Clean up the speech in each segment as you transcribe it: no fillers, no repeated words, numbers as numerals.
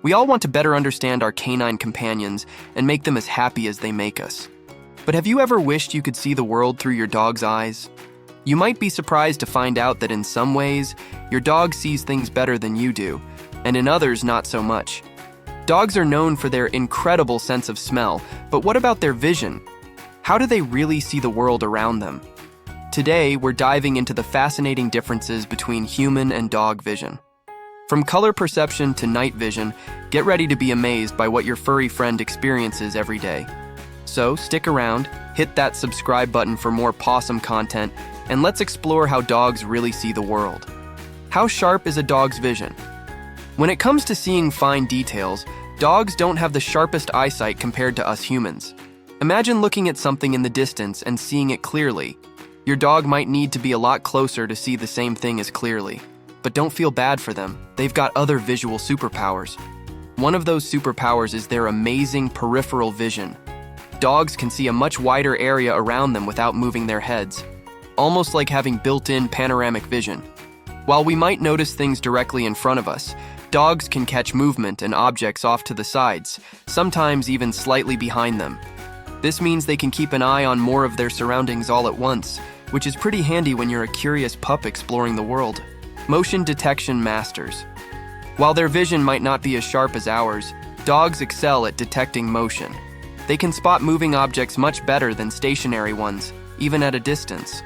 We all want to better understand our canine companions and make them as happy as they make us. But have you ever wished you could see the world through your dog's eyes? You might be surprised to find out that in some ways, your dog sees things better than you do, and in others, not so much. Dogs are known for their incredible sense of smell, but what about their vision? How do they really see the world around them? Today, we're diving into the fascinating differences between human and dog vision. From color perception to night vision, get ready to be amazed by what your furry friend experiences every day. So, stick around, hit that subscribe button for more pawsome content, and let's explore how dogs really see the world. How sharp is a dog's vision? When it comes to seeing fine details, dogs don't have the sharpest eyesight compared to us humans. Imagine looking at something in the distance and seeing it clearly. Your dog might need to be a lot closer to see the same thing as clearly. But don't feel bad for them, they've got other visual superpowers. One of those superpowers is their amazing peripheral vision. Dogs can see a much wider area around them without moving their heads, almost like having built-in panoramic vision. While we might notice things directly in front of us, dogs can catch movement and objects off to the sides, sometimes even slightly behind them. This means they can keep an eye on more of their surroundings all at once, which is pretty handy when you're a curious pup exploring the world. Motion detection masters. While their vision might not be as sharp as ours, dogs excel at detecting motion. They can spot moving objects much better than stationary ones, even at a distance.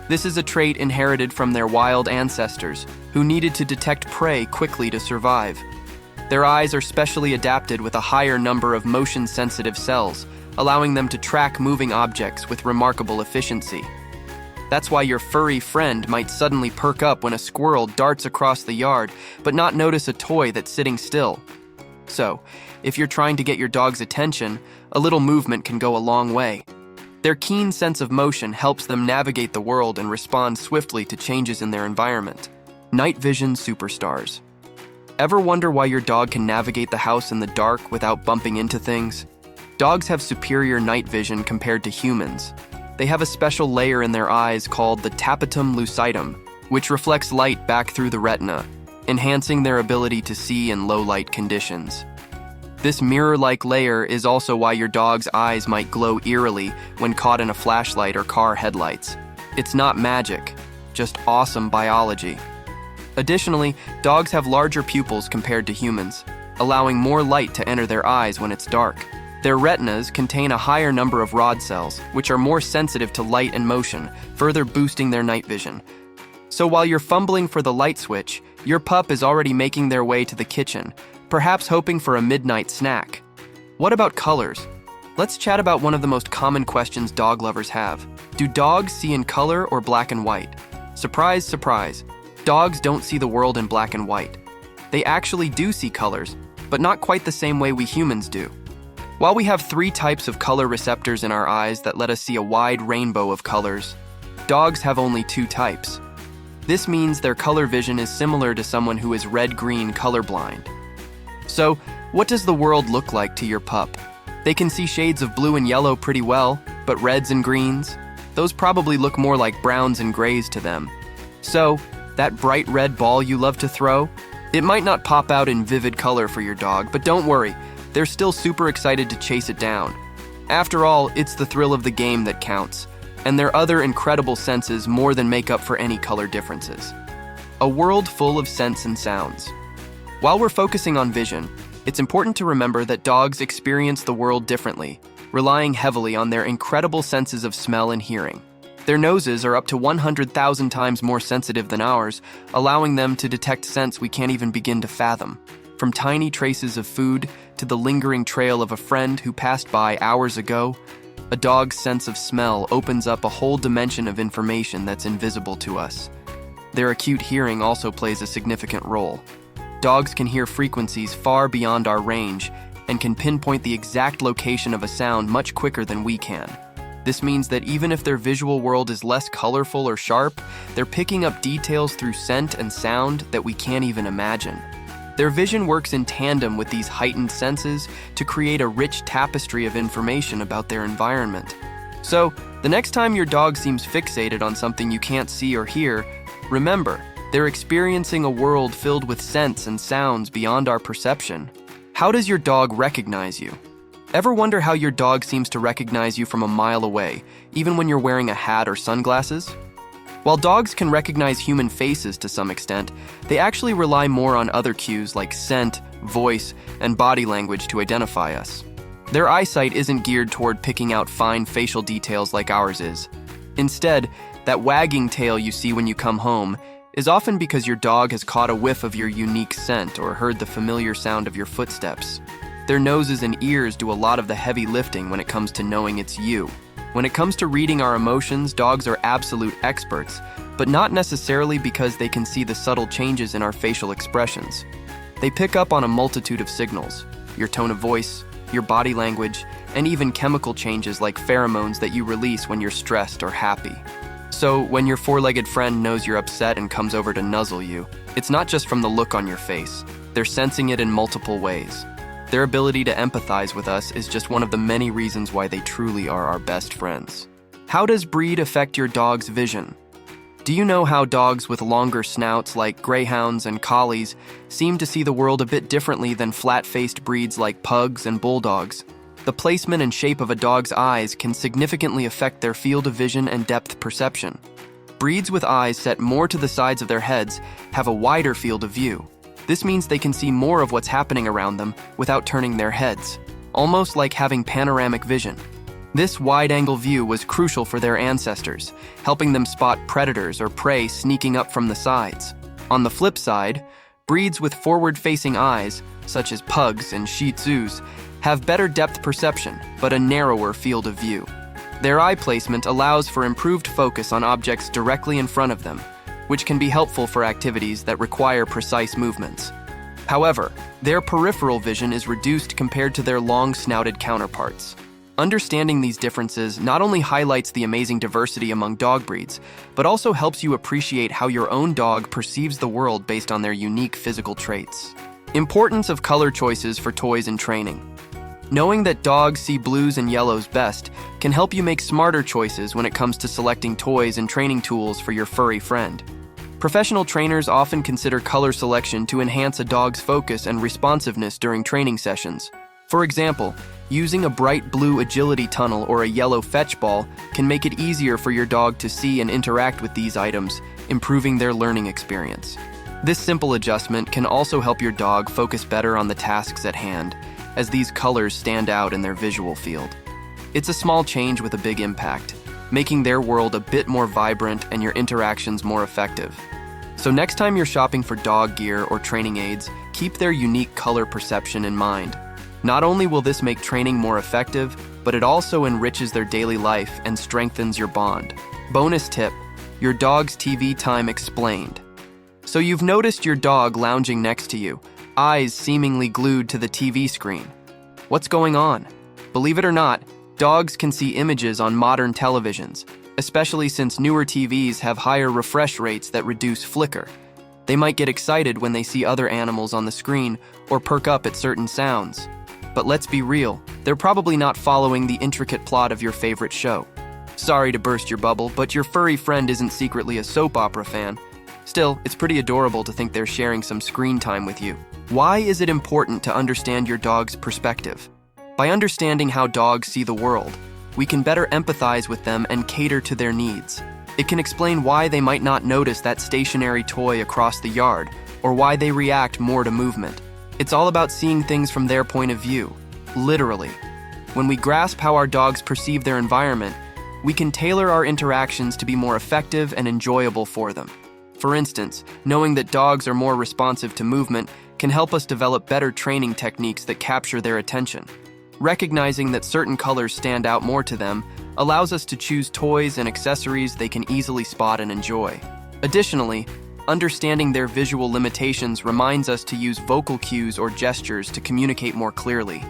This is a trait inherited from their wild ancestors, who needed to detect prey quickly to survive. Their eyes are specially adapted with a higher number of motion-sensitive cells, allowing them to track moving objects with remarkable efficiency. That's why your furry friend might suddenly perk up when a squirrel darts across the yard, but not notice a toy that's sitting still. So, if you're trying to get your dog's attention, a little movement can go a long way. Their keen sense of motion helps them navigate the world and respond swiftly to changes in their environment. Night vision superstars. Ever wonder why your dog can navigate the house in the dark without bumping into things? Dogs have superior night vision compared to humans. They have a special layer in their eyes called the tapetum lucidum, which reflects light back through the retina, enhancing their ability to see in low-light conditions. This mirror-like layer is also why your dog's eyes might glow eerily when caught in a flashlight or car headlights. It's not magic, just awesome biology. Additionally, dogs have larger pupils compared to humans, allowing more light to enter their eyes when it's dark. Their retinas contain a higher number of rod cells, which are more sensitive to light and motion, further boosting their night vision. So while you're fumbling for the light switch, your pup is already making their way to the kitchen, perhaps hoping for a midnight snack. What about colors? Let's chat about one of the most common questions dog lovers have. Do dogs see in color or black and white? Surprise, surprise. Dogs don't see the world in black and white. They actually do see colors, but not quite the same way we humans do. While we have 3 types of color receptors in our eyes that let us see a wide rainbow of colors, dogs have only 2 types. This means their color vision is similar to someone who is red-green colorblind. So, what does the world look like to your pup? They can see shades of blue and yellow pretty well, but reds and greens? Those probably look more like browns and grays to them. So, that bright red ball you love to throw? It might not pop out in vivid color for your dog, but don't worry, they're still super excited to chase it down. After all, it's the thrill of the game that counts, and their other incredible senses more than make up for any color differences. A world full of scents and sounds. While we're focusing on vision, it's important to remember that dogs experience the world differently, relying heavily on their incredible senses of smell and hearing. Their noses are up to 100,000 times more sensitive than ours, allowing them to detect scents we can't even begin to fathom. From tiny traces of food to the lingering trail of a friend who passed by hours ago, a dog's sense of smell opens up a whole dimension of information that's invisible to us. Their acute hearing also plays a significant role. Dogs can hear frequencies far beyond our range and can pinpoint the exact location of a sound much quicker than we can. This means that even if their visual world is less colorful or sharp, they're picking up details through scent and sound that we can't even imagine. Their vision works in tandem with these heightened senses to create a rich tapestry of information about their environment. So, the next time your dog seems fixated on something you can't see or hear, remember, they're experiencing a world filled with scents and sounds beyond our perception. How does your dog recognize you? Ever wonder how your dog seems to recognize you from a mile away, even when you're wearing a hat or sunglasses? While dogs can recognize human faces to some extent, they actually rely more on other cues like scent, voice, and body language to identify us. Their eyesight isn't geared toward picking out fine facial details like ours is. Instead, that wagging tail you see when you come home is often because your dog has caught a whiff of your unique scent or heard the familiar sound of your footsteps. Their noses and ears do a lot of the heavy lifting when it comes to knowing it's you. When it comes to reading our emotions, dogs are absolute experts, but not necessarily because they can see the subtle changes in our facial expressions. They pick up on a multitude of signals: your tone of voice, your body language, and even chemical changes like pheromones that you release when you're stressed or happy. So when your four-legged friend knows you're upset and comes over to nuzzle you, it's not just from the look on your face. They're sensing it in multiple ways. Their ability to empathize with us is just one of the many reasons why they truly are our best friends. How does breed affect your dog's vision? Do you know how dogs with longer snouts like greyhounds and collies seem to see the world a bit differently than flat-faced breeds like pugs and bulldogs? The placement and shape of a dog's eyes can significantly affect their field of vision and depth perception. Breeds with eyes set more to the sides of their heads have a wider field of view. This means they can see more of what's happening around them without turning their heads, almost like having panoramic vision. This wide-angle view was crucial for their ancestors, helping them spot predators or prey sneaking up from the sides. On the flip side, breeds with forward-facing eyes, such as pugs and Shih Tzus, have better depth perception, but a narrower field of view. Their eye placement allows for improved focus on objects directly in front of them, which can be helpful for activities that require precise movements. However, their peripheral vision is reduced compared to their long-snouted counterparts. Understanding these differences not only highlights the amazing diversity among dog breeds, but also helps you appreciate how your own dog perceives the world based on their unique physical traits. Importance of color choices for toys and training. Knowing that dogs see blues and yellows best can help you make smarter choices when it comes to selecting toys and training tools for your furry friend. Professional trainers often consider color selection to enhance a dog's focus and responsiveness during training sessions. For example, using a bright blue agility tunnel or a yellow fetch ball can make it easier for your dog to see and interact with these items, improving their learning experience. This simple adjustment can also help your dog focus better on the tasks at hand, as these colors stand out in their visual field. It's a small change with a big impact, making their world a bit more vibrant and your interactions more effective. So next time you're shopping for dog gear or training aids, keep their unique color perception in mind. Not only will this make training more effective, but it also enriches their daily life and strengthens your bond. Bonus tip: your dog's TV time explained. So you've noticed your dog lounging next to you, eyes seemingly glued to the TV screen. What's going on? Believe it or not, dogs can see images on modern televisions, especially since newer TVs have higher refresh rates that reduce flicker. They might get excited when they see other animals on the screen or perk up at certain sounds. But let's be real, they're probably not following the intricate plot of your favorite show. Sorry to burst your bubble, but your furry friend isn't secretly a soap opera fan. Still, it's pretty adorable to think they're sharing some screen time with you. Why is it important to understand your dog's perspective? By understanding how dogs see the world, we can better empathize with them and cater to their needs. It can explain why they might not notice that stationary toy across the yard, or why they react more to movement. It's all about seeing things from their point of view, literally. When we grasp how our dogs perceive their environment, we can tailor our interactions to be more effective and enjoyable for them. For instance, knowing that dogs are more responsive to movement can help us develop better training techniques that capture their attention. Recognizing that certain colors stand out more to them allows us to choose toys and accessories they can easily spot and enjoy. Additionally, understanding their visual limitations reminds us to use vocal cues or gestures to communicate more clearly.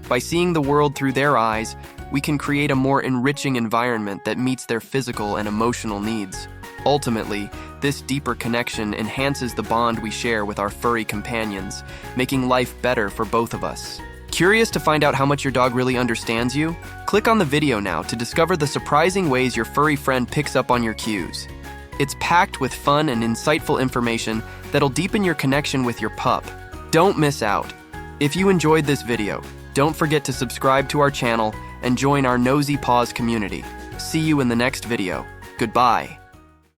By seeing the world through their eyes, we can create a more enriching environment that meets their physical and emotional needs. Ultimately, this deeper connection enhances the bond we share with our furry companions, making life better for both of us. Curious to find out how much your dog really understands you? Click on the video now to discover the surprising ways your furry friend picks up on your cues. It's packed with fun and insightful information that'll deepen your connection with your pup. Don't miss out. If you enjoyed this video, don't forget to subscribe to our channel and join our Nosy Paws community. See you in the next video. Goodbye.